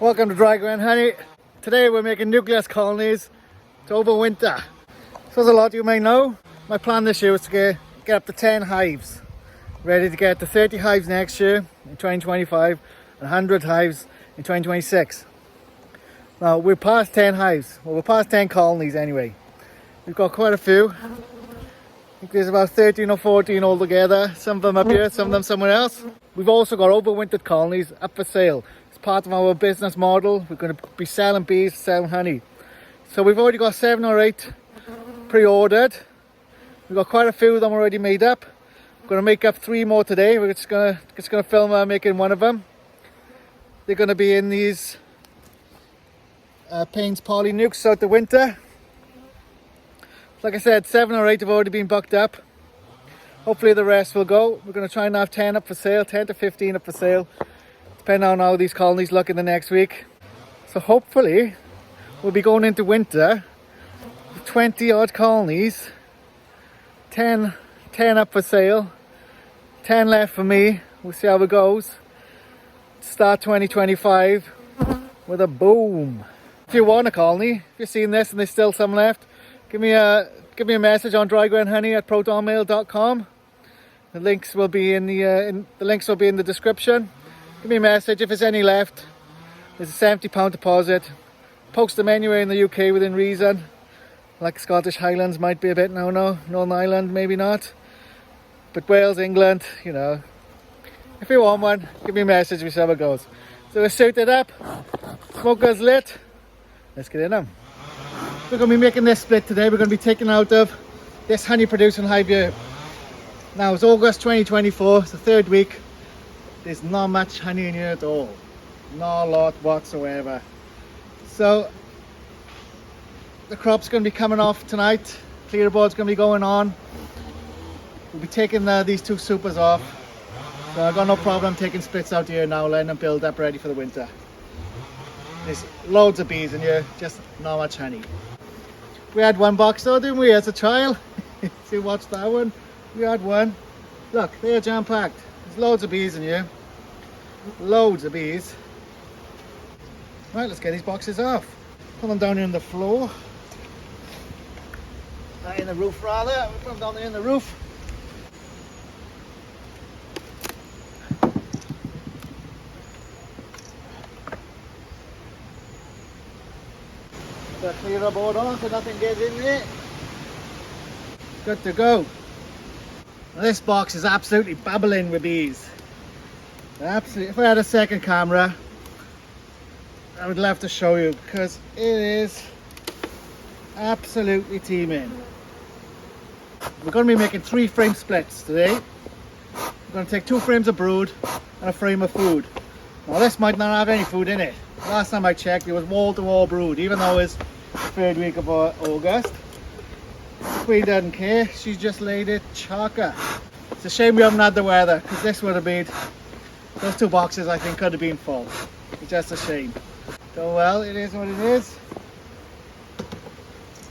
Welcome to Draigwen Honey. Today we're making nucleus colonies to overwinter. So as a lot of you may know, my plan this year was to get up to 10 hives. Ready to get to 30 hives next year in 2025 and 100 hives in 2026. Now we're past 10 hives. Well, we're past 10 colonies anyway. We've got quite a few. I think there's about 13 or 14 altogether. Some of them up here, some of them somewhere else. We've also got overwintered colonies up for sale. It's part of our business model. We're going to be selling bees, selling honey. So we've already got 7 or 8 pre-ordered. We've got quite a few of them already made up. We're going to make up 3 more today. We're just going to film making one of them. They're going to be in these Payne's Poly Nucs out the winter. Like I said, 7 or 8 have already been booked up. Hopefully the rest will go. We're going to try and have 10 up for sale, 10 to 15 up for sale, depending on how these colonies look in the next week. So hopefully we'll be going into winter with 20 odd colonies, 10 up for sale, 10 left for me. We'll see how it goes. Start 2025 with a boom. If you want a colony, if you've seen this and there's still some left, give me a message on draigwenhoney@protonmail.com. The links will be in the description. Give me a message if there's any left. There's a £70 deposit. Post them anywhere in the UK within reason. Like Scottish Highlands might be a bit no. Northern Ireland maybe not. But Wales, England, you know. If you want one, give me a message, we'll see how it goes. So we're suited up. Smoker's lit. Let's get in them. We're going to be making this split today. We're going to be taking out of this honey producing hive here. Now it's August 2024, it's the 3rd week. There's not much honey in here at all. Not a lot whatsoever. So the crop's going to be coming off tonight. Clear board's going to be going on. We'll be taking these 2 supers off. So I've got no problem taking splits out here now, letting them build up ready for the winter. There's loads of bees in here, just not much honey. We had 1 box though, didn't we, as a trial? See, watch that one. We had 1. Look, they're jam-packed. There's loads of bees in here. Loads of bees. Right, let's get these boxes off. Put them down here on the floor. In the roof rather. We'll put them down there in the roof. Clear the board on so nothing gets in there. Good to go. Now this box is absolutely bubbling with bees. Absolutely. If I had a second camera, I would love to show you because it is absolutely teeming. We're going to be making 3 frame splits today. We're going to take 2 frames of brood and a frame of food. Now this might not have any food in it. Last time I checked, it was wall-to-wall brood, even though it's the 3rd week of August. Queen doesn't care, she's just laid it chocker. It's a shame we haven't had the weather, because this would have been, those 2 boxes I think could have been full. It's just a shame. So well, it is what it is.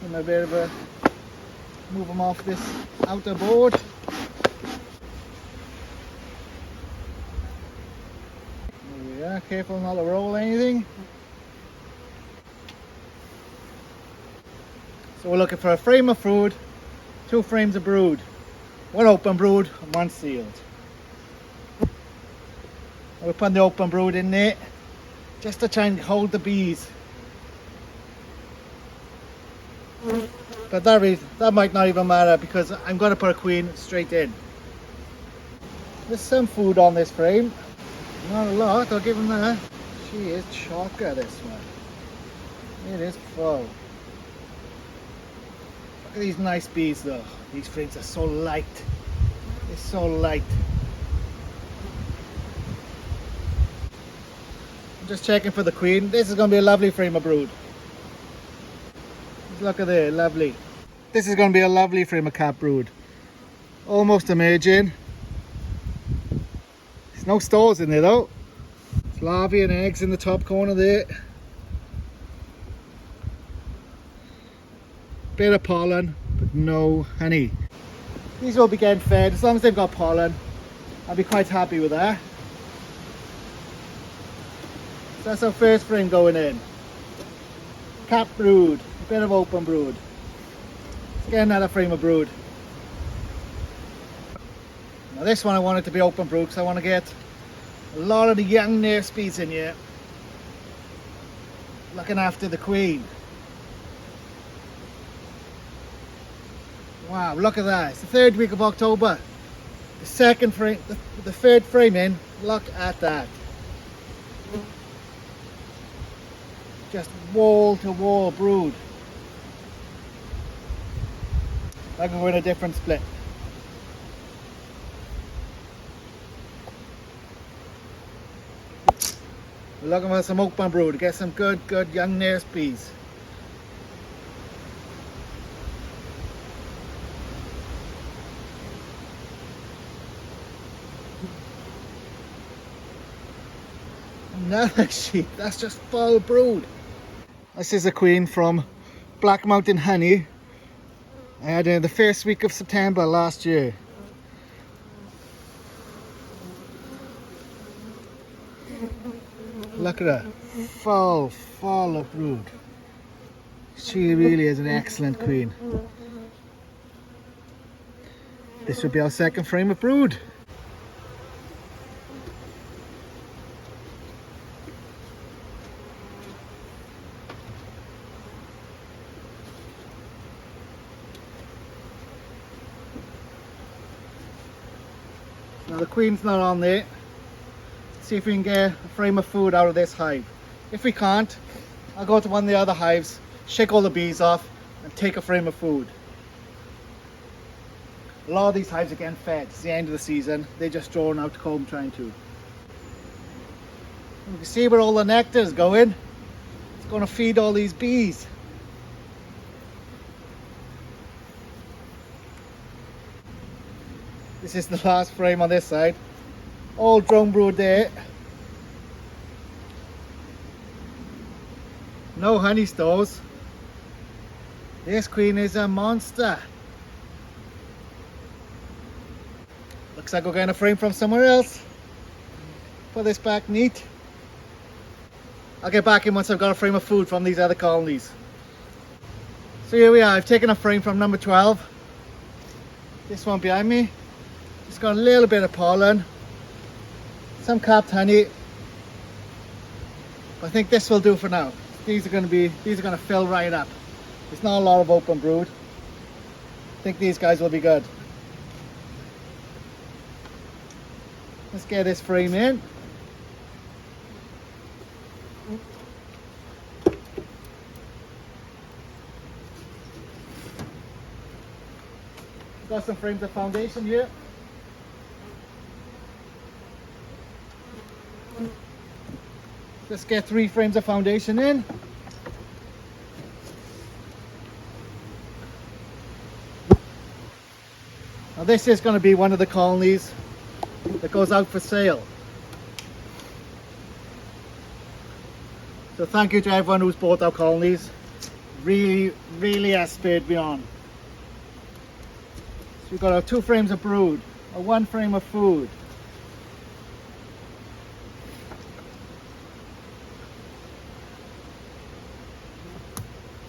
I'm a bit of a move them off this outer board. There we are, careful not to roll anything. So we're looking for a frame of food, 2 frames of brood, 1 open brood and 1 sealed. We're putting the open brood in there just to try and hold the bees. But that might not even matter because I'm going to put a queen straight in. There's some food on this frame. Not a lot, I'll give them that. She is chocker, this one. It is full. Look at these nice bees though. These frames are so light. They're so light. I'm just checking for the queen. This is going to be a lovely frame of brood. Just look at there, lovely. This is going to be a lovely frame of cap brood. Almost emerging. There's no stores in there though. It's larvae and eggs in the top corner there. Bit of pollen, but no honey. These will be getting fed as long as they've got pollen. I'll be quite happy with that. So that's our first frame going in. Cap brood, a bit of open brood. Let's get another frame of brood. Now this one I want it to be open brood because I want to get a lot of the young nerve speeds in here. Looking after the queen. Wow, look at that. It's the 3rd week of October. The second frame, the 3rd frame in. Look at that. Just wall to wall brood. I can go in a different split. We're looking for some open brood to get some good young nurse bees. Another sheep, that's just full brood. This is a queen from Black Mountain Honey. I had her the 1st week of September last year. Look at her, full of brood. She really is an excellent queen. This would be our 2nd frame of brood. Now the queen's not on there. See if we can get a frame of food out of this hive. If we can't, I'll go to one of the other hives, shake all the bees off and take a frame of food. A lot of these hives are getting fed. It's the end of the season. They're just drawn out to comb trying to. You can see where all the nectar is going. It's going to feed all these bees. This is the last frame on this side. All drone brood there. No honey stores. This queen is a monster. Looks like we're getting a frame from somewhere else. Put this back neat. I'll get back in once I've got a frame of food from these other colonies. So here we are. I've taken a frame from number 12. This one behind me. It's got a little bit of pollen. Some capped honey. I think this will do for now. These are going to fill right up. There's not a lot of open brood. I think these guys will be good. Let's get this frame in. Got some frames of foundation here. Let's get 3 frames of foundation in. Now this is going to be one of the colonies that goes out for sale. So thank you to everyone who's bought our colonies. Really has spurred me on. So we've got our 2 frames of brood, our 1 frame of food.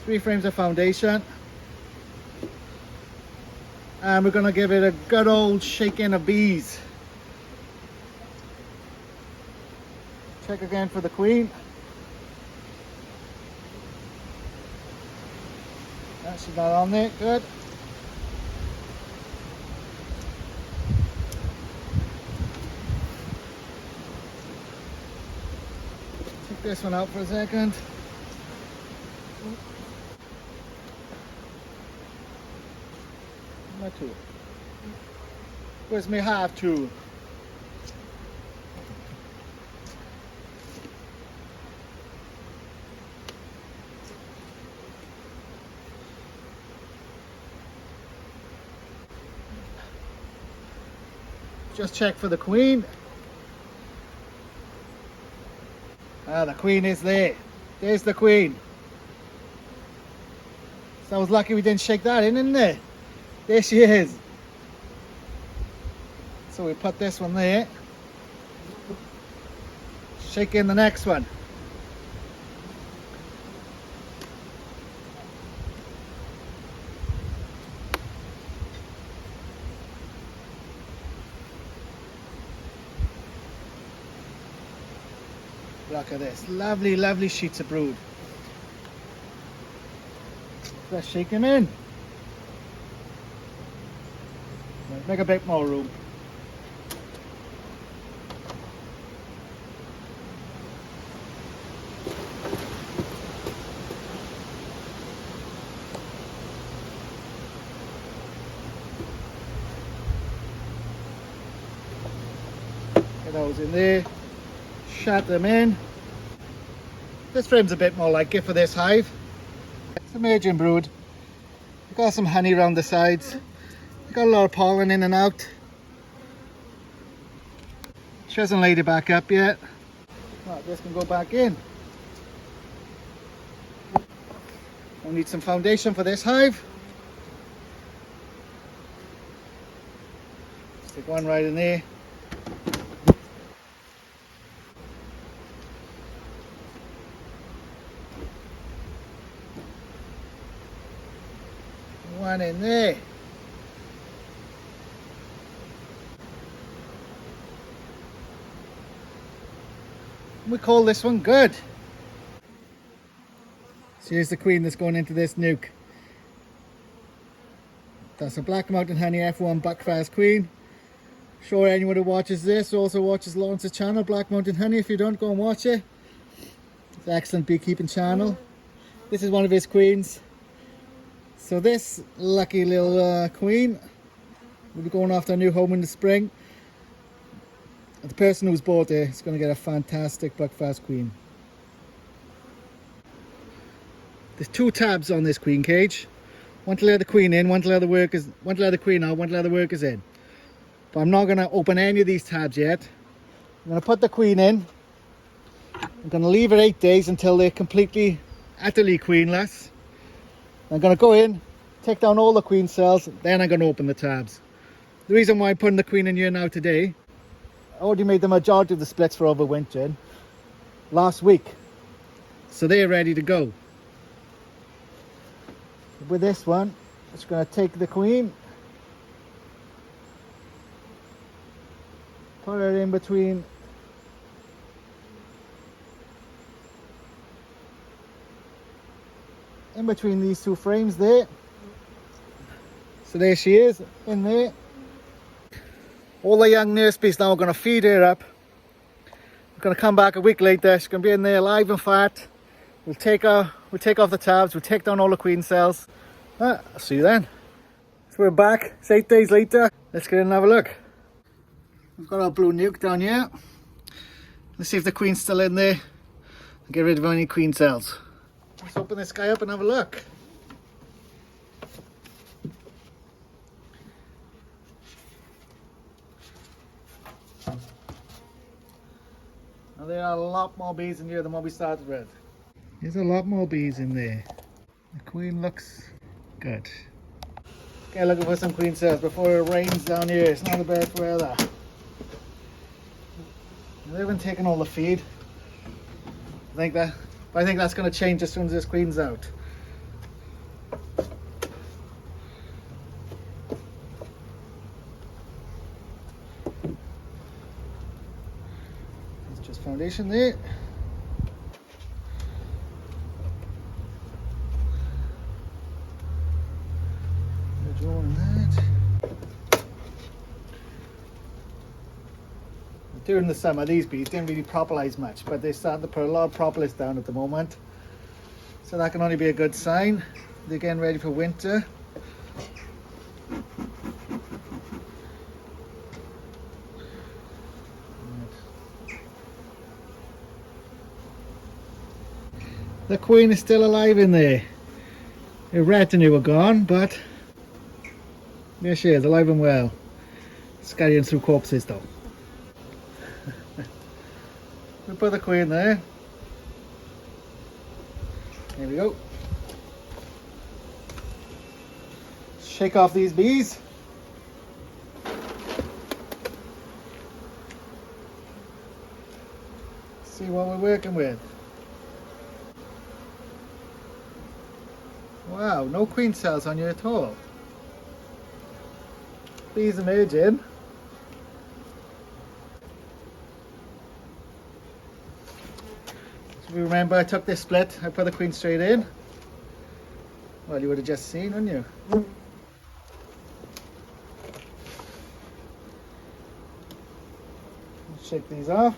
Three frames of foundation, and we're going to give it a good old shaking of bees. Check again for the queen. She's not on there. Good. Take this one out for a second. My 2. Where's my half 2? Just check for the queen. Ah, the queen is there. There's the queen. So I was lucky we didn't shake that in, isn't it? There she is. So we put this one there. Shake in the next one. Look at this. Lovely, lovely sheets of brood. Let's shake them in. Make a bit more room. Get those in there. Shut them in. This frame's a bit more like it for this hive. It's a Major brood. We've got some honey around the sides. We've got a lot of pollen in and out. She hasn't laid it back up yet. Right, this can go back in. We'll need some foundation for this hive. Stick one right in there. One in there. We call this one good. So here's the queen that's going into this nuke. That's a Black Mountain Honey F1 Buckfast queen. Sure, anyone who watches this also watches Lawrence's channel, Black Mountain Honey. If you don't, go and watch it. It's an excellent beekeeping channel. This is one of his queens. So this lucky little queen will be going after a new home in the spring. And the person who's bought it is going to get a fantastic Buckfast queen. There's two tabs on this queen cage. One to let the queen in, one to let the workers, one to let the queen out, one to let the workers in. But I'm not going to open any of these tabs yet. I'm going to put the queen in. I'm going to leave it 8 days until they're completely, utterly queenless. I'm going to go in, take down all the queen cells, then I'm going to open the tabs. The reason why I'm putting the queen in here now today, I already made the majority of the splits for overwintering last week. So they're ready to go. With this one, I'm just going to take the queen, put it in between these two frames there. So there she is in there. All the young nurse bees now are going to feed her up. We're going to come back a week later. She's going to be in there alive and fat. We'll take off the tabs. We'll take down all the queen cells. I'll see you then. So we're back. It's 8 days later. Let's get in and have a look. We've got our blue nuke down here. Let's see if the queen's still in there and get rid of any queen cells. Let's open this guy up and have a look. Now there are a lot more bees in here than what we started with. There's a lot more bees in there. The queen looks good. Okay, looking for some queen cells before it rains down here. It's not the best weather. They've been taking all the feed. I think that's going to change as soon as this queen's out. It's just foundation there. During the summer, these bees didn't really propolize much, but they're starting to put a lot of propolis down at the moment. So that can only be a good sign. They're getting ready for winter. The queen is still alive in there. Her retinue are gone, but there she is, alive and well. Scurrying through corpses though. We put the queen there. Here we go. Shake off these bees. See what we're working with. Wow, no queen cells on you at all. Bees emerging. If you remember, I took this split, I put the queen straight in. Well, you would have just seen, wouldn't you? Shake these off.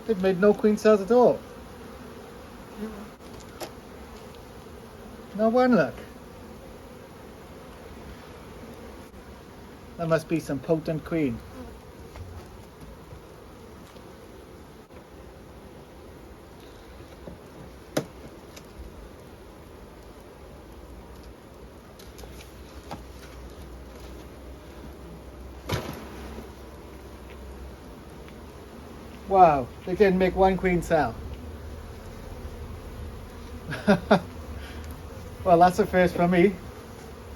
They've made no queen cells at all. Not one, look. That must be some potent queen. Wow, they didn't make one queen cell. Well, that's a first for me. Have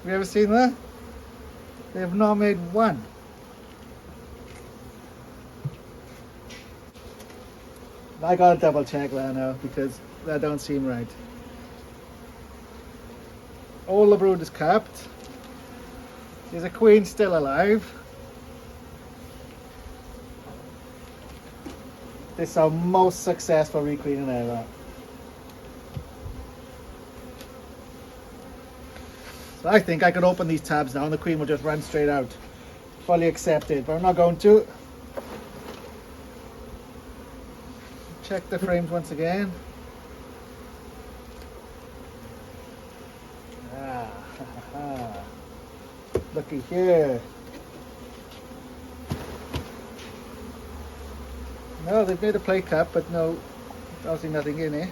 you ever seen that? They have not made one. I gotta double check that now because that don't seem right. All the brood is capped. There's a queen still alive. This is our most successful requeening ever. So I think I could open these tabs now and the queen will just run straight out. Fully accepted, but I'm not going to. Check the frames once again. Looky here. No, they've made a plate cap, but no, obviously nothing in here.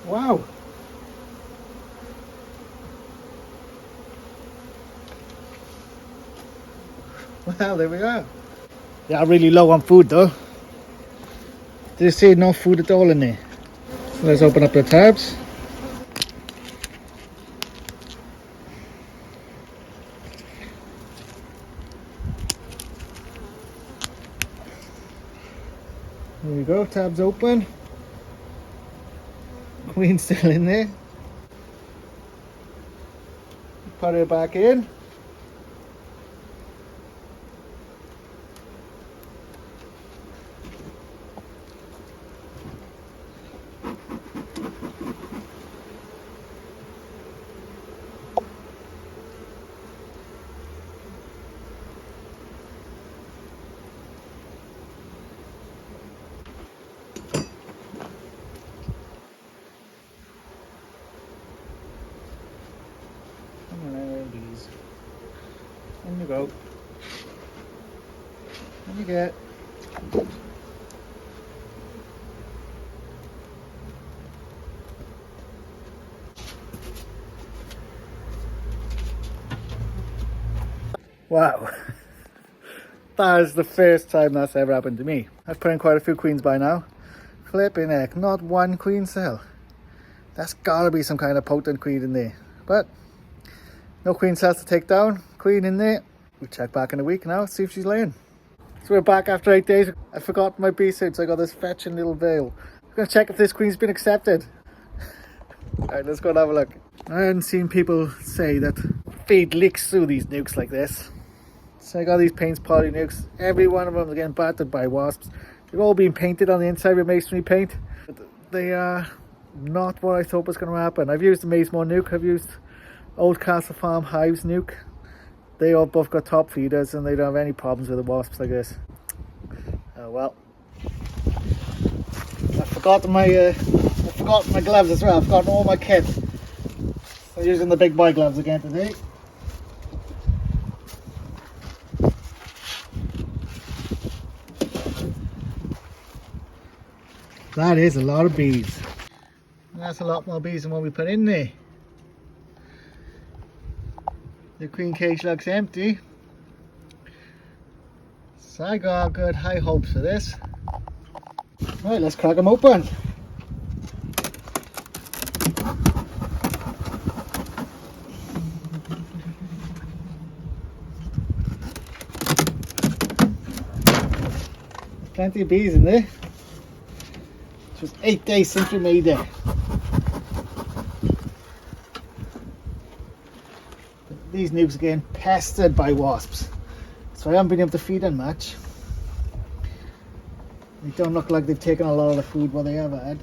Wow. Well, there we are. They are really low on food though. They say no food at all in there. So let's open up the tabs. There we go, tabs open. Queen's still in there. Put her back in. In you go. In you get. Wow. That is the first time that's ever happened to me. I've put in quite a few queens by now. Flipping heck, not one queen cell. That's gotta be some kind of potent queen in there. But no queen cells to take down. Queen in there. We'll check back in a week now, see if she's laying. So we're back after 8 days. I forgot my bee suit, so I got this fetching little veil. We're gonna check if this queen's been accepted. Alright, let's go and have a look. I hadn't seen people say that feed leaks through these nukes like this. So I got these paints poly nukes. Every one of them is getting battered by wasps. They've all been painted on the inside with masonry paint. But they are not what I thought was going to happen. I've used the Masemore nuke. I've used Old Castle Farm Hives nuke. They all both got top feeders and they don't have any problems with the wasps like this. Oh well. I forgot my gloves as well. I've forgotten all my kit. I'm using the big boy gloves again today. That is a lot of bees. That's a lot more bees than what we put in there. The queen cage looks empty. So I got good high hopes for this. Right, let's crack them open. Plenty of bees in there. Just 8 days since we made it. these Nucs are getting pestered by wasps. So I haven't been able to feed them much. They don't look like they've taken a lot of the food what they have had.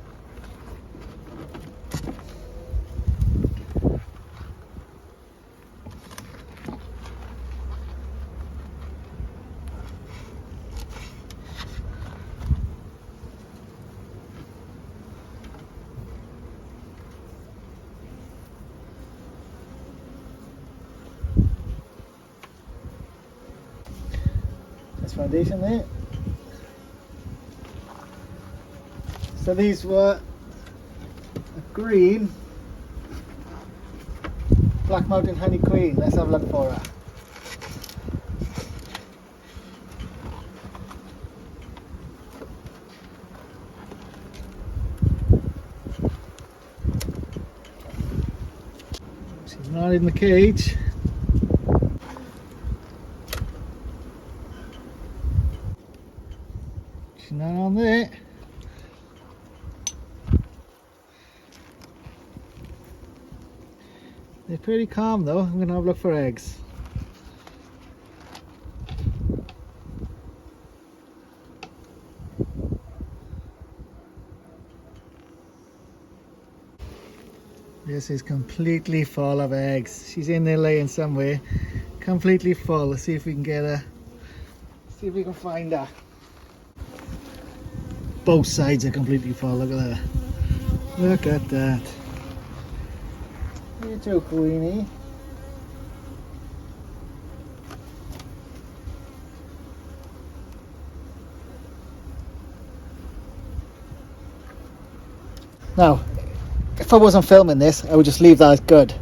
Foundation there. So these were a green Black Mountain Honey Queen. Let's have a look for her. She's not in the cage. She's not on there. They're pretty calm though. I'm gonna have a look for eggs. This is completely full of eggs. She's in there laying somewhere. Completely full. Let's see if we can get her. See if we can find her. Both sides are completely full. Look at that. Look at that. You too, Queenie. Now, if I wasn't filming this, I would just leave that as good.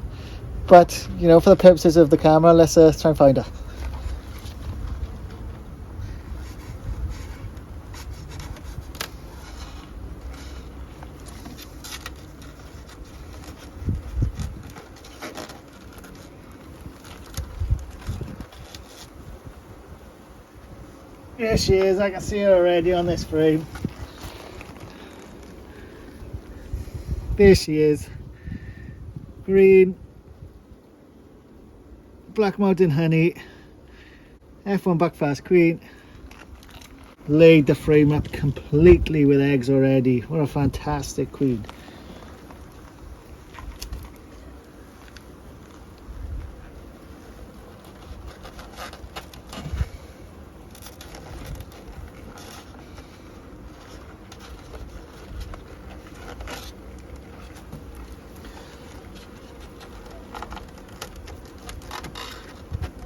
But, you know, for the purposes of the camera, let's try and find her. There she is, I can see her already on this frame. There she is. Green Black Mountain Honey F1 Buckfast Queen. Laid the frame up completely with eggs already. What a fantastic queen.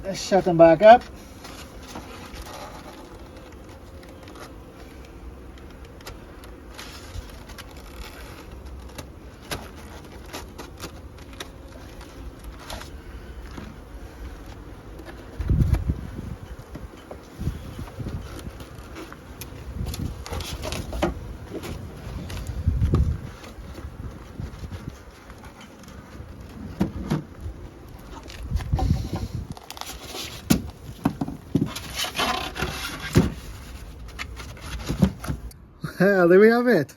Let's shut them back up. Well, there we have it.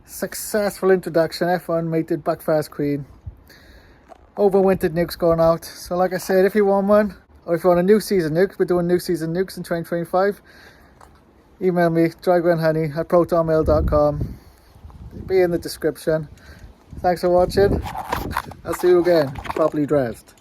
Successful introduction, F1 mated Buckfast Queen. Overwintered Nucs going out. So like I said, if you want one, or if you want a new season Nucs, we're doing new season Nucs in 2025. Email me, draigwenhoney@protonmail.com. Be in the description. Thanks for watching. I'll see you again, properly dressed.